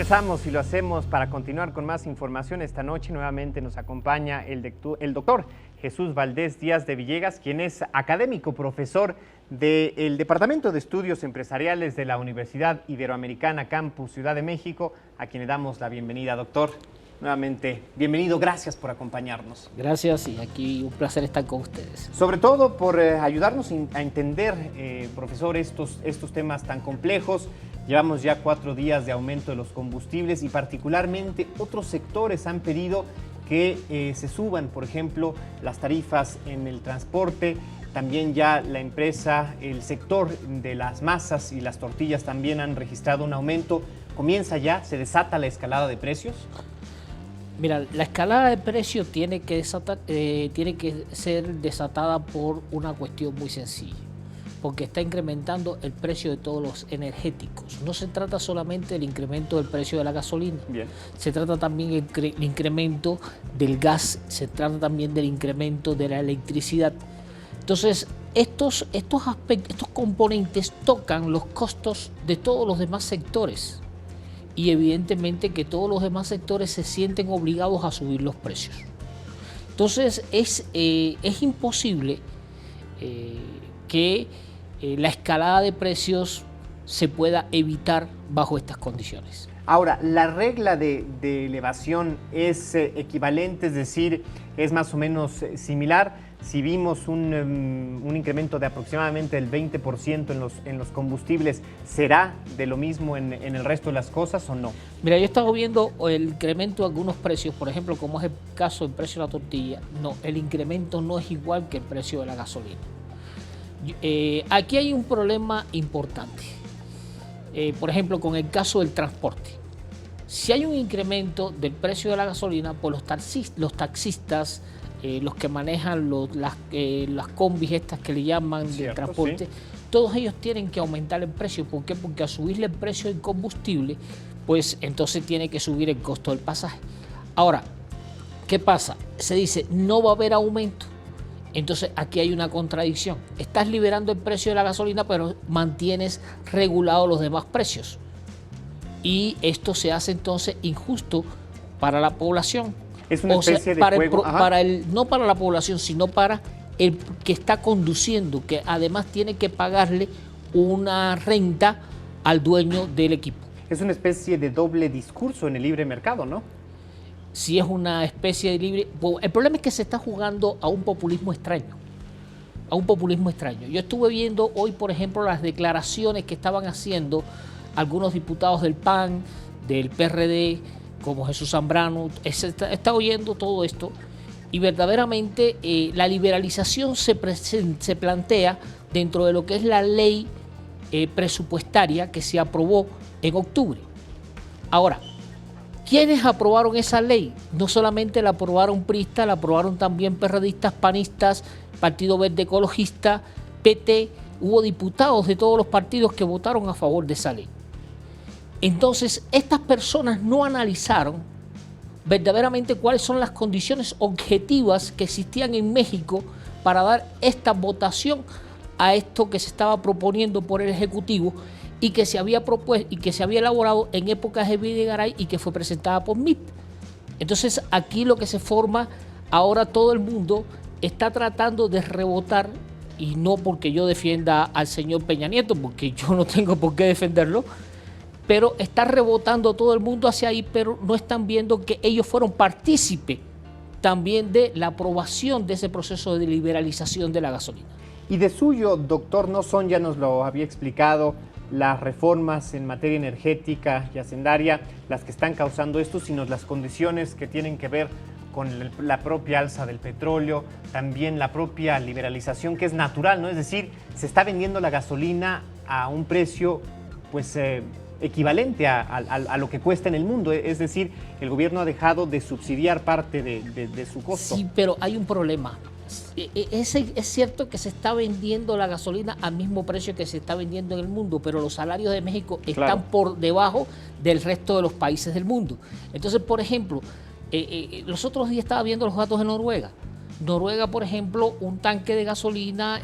Regresamos y lo hacemos para continuar con más información. Esta noche nuevamente nos acompaña el doctor Jesús Valdés Díaz de Villegas, quien es académico, profesor del Departamento de Estudios Empresariales de la Universidad Iberoamericana Campus Ciudad de México, a quien le damos la bienvenida, doctor. Nuevamente, bienvenido, gracias por acompañarnos. Gracias y aquí un placer estar con ustedes. Sobre todo por ayudarnos a entender, profesor, estos temas tan complejos. Llevamos ya 4 días de aumento de los combustibles y particularmente otros sectores han pedido que se suban, por ejemplo, las tarifas en el transporte. También ya la empresa, el sector de las masas y las tortillas también han registrado un aumento. ¿Comienza ya? ¿Se desata la escalada de precios? Mira, la escalada de precios tiene que ser desatada por una cuestión muy sencilla, porque está incrementando el precio de todos los energéticos. No se trata solamente del incremento del precio de la gasolina. Bien. Se trata también del incremento del gas, se trata también del incremento de la electricidad. Entonces, estos componentes tocan los costos de todos los demás sectores. Y evidentemente que todos los demás sectores se sienten obligados a subir los precios. Entonces es imposible que la escalada de precios se pueda evitar bajo estas condiciones. Ahora, ¿la regla de elevación es equivalente, es decir, es más o menos similar? Si vimos un incremento de aproximadamente el 20% en los combustibles, ¿será de lo mismo en el resto de las cosas o no? Mira, yo he estado viendo el incremento de algunos precios, por ejemplo, como es el caso del precio de la tortilla. No, el incremento no es igual que el precio de la gasolina. Aquí hay un problema importante. Por ejemplo, con el caso del transporte. Si hay un incremento del precio de la gasolina, pues los taxistas, los que manejan las combis estas que le llaman de transporte, sí, todos ellos tienen que aumentar el precio. ¿Por qué? Porque al subirle el precio del combustible, pues entonces tiene que subir el costo del pasaje. Ahora, ¿qué pasa? Se dice, no va a haber aumento. Entonces aquí hay una contradicción. Estás liberando el precio de la gasolina, pero mantienes regulados los demás precios. Y esto se hace entonces injusto para la población. Es una especie de juego. No para la población, sino para el que está conduciendo, que además tiene que pagarle una renta al dueño del equipo. Es una especie de doble discurso en el libre mercado, ¿no? Sí, es una especie de libre... El problema es que se está jugando a un populismo extraño. A un populismo extraño. Yo estuve viendo hoy, por ejemplo, las declaraciones que estaban haciendo algunos diputados del PAN, del PRD, como Jesús Zambrano. Está oyendo todo esto y verdaderamente la liberalización se plantea dentro de lo que es la ley presupuestaria que se aprobó en octubre. Ahora, ¿quiénes aprobaron esa ley? No solamente la aprobaron priistas, la aprobaron también PRDistas, panistas, Partido Verde Ecologista, PT. Hubo diputados de todos los partidos que votaron a favor de esa ley. Entonces, estas personas no analizaron verdaderamente cuáles son las condiciones objetivas que existían en México para dar esta votación a esto que se estaba proponiendo por el Ejecutivo y que se había propuesto y que se había elaborado en épocas de Videgaray y que fue presentada por MIT. Entonces, aquí lo que se forma, ahora todo el mundo está tratando de rebotar, y no porque yo defienda al señor Peña Nieto, porque yo no tengo por qué defenderlo, pero está rebotando todo el mundo hacia ahí, pero no están viendo que ellos fueron partícipes también de la aprobación de ese proceso de liberalización de la gasolina. Y de suyo, doctor, no son, ya nos lo había explicado, las reformas en materia energética y hacendaria las que están causando esto, sino las condiciones que tienen que ver con la propia alza del petróleo, también la propia liberalización que es natural, ¿no? Es decir, se está vendiendo la gasolina a un precio, pues, equivalente a lo que cuesta en el mundo. Es decir, el gobierno ha dejado de subsidiar parte de su costo. Sí, pero hay un problema. Es cierto que se está vendiendo la gasolina al mismo precio que se está vendiendo en el mundo, pero los salarios de México están por debajo del resto de los países del mundo. Entonces, por ejemplo, los otros días estaba viendo los datos de Noruega. Noruega, por ejemplo, un tanque de gasolina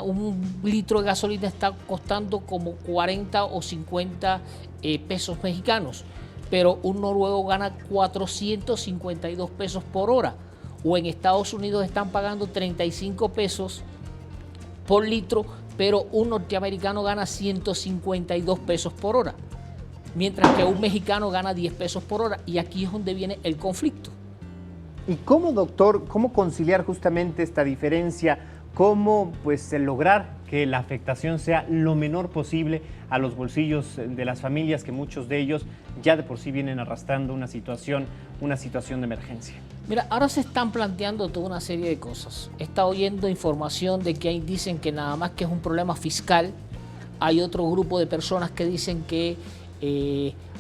un litro de gasolina está costando como 40 o 50 pesos mexicanos, pero un noruego gana 452 pesos por hora, o en Estados Unidos están pagando 35 pesos por litro, pero un norteamericano gana 152 pesos por hora, mientras que un mexicano gana 10 pesos por hora, y aquí es donde viene el conflicto. ¿Y cómo, doctor, cómo conciliar justamente esta diferencia? ¿Cómo pues lograr que la afectación sea lo menor posible a los bolsillos de las familias, que muchos de ellos ya de por sí vienen arrastrando una situación de emergencia? Mira, ahora se están planteando toda una serie de cosas. He estado oyendo información de que dicen que nada más que es un problema fiscal. Hay otro grupo de personas que dicen que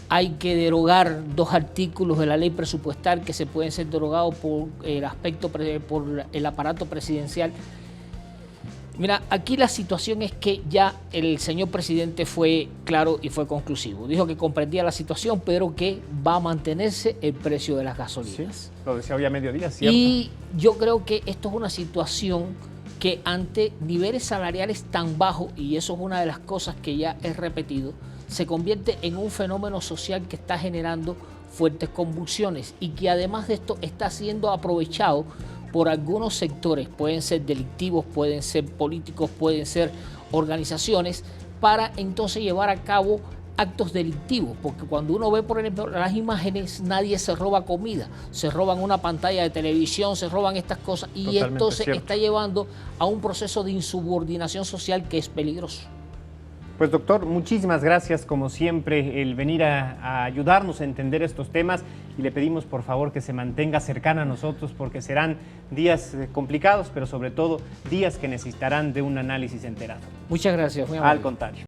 hay que derogar 2 artículos de la ley presupuestal que se pueden ser derogados por por el aparato presidencial. Mira, aquí la situación es que ya el señor presidente fue claro y fue conclusivo. Dijo que comprendía la situación, pero que va a mantenerse el precio de las gasolinas. Sí, lo decía hoy a mediodía, ¿cierto? Y yo creo que esto es una situación que ante niveles salariales tan bajos, y eso es una de las cosas que ya he repetido, se convierte en un fenómeno social que está generando fuertes convulsiones y que además de esto está siendo aprovechado por algunos sectores, pueden ser delictivos, pueden ser políticos, pueden ser organizaciones, para entonces llevar a cabo actos delictivos, porque cuando uno ve, por ejemplo, las imágenes, nadie se roba comida, se roban una pantalla de televisión, se roban estas cosas, y Totalmente esto se cierto. está llevando a un proceso de insubordinación social que es peligroso. Pues doctor, muchísimas gracias como siempre el venir a ayudarnos a entender estos temas, y le pedimos por favor que se mantenga cercana a nosotros, porque serán días complicados, pero sobre todo días que necesitarán de un análisis enterado. Muchas gracias, muy amable. Al contrario.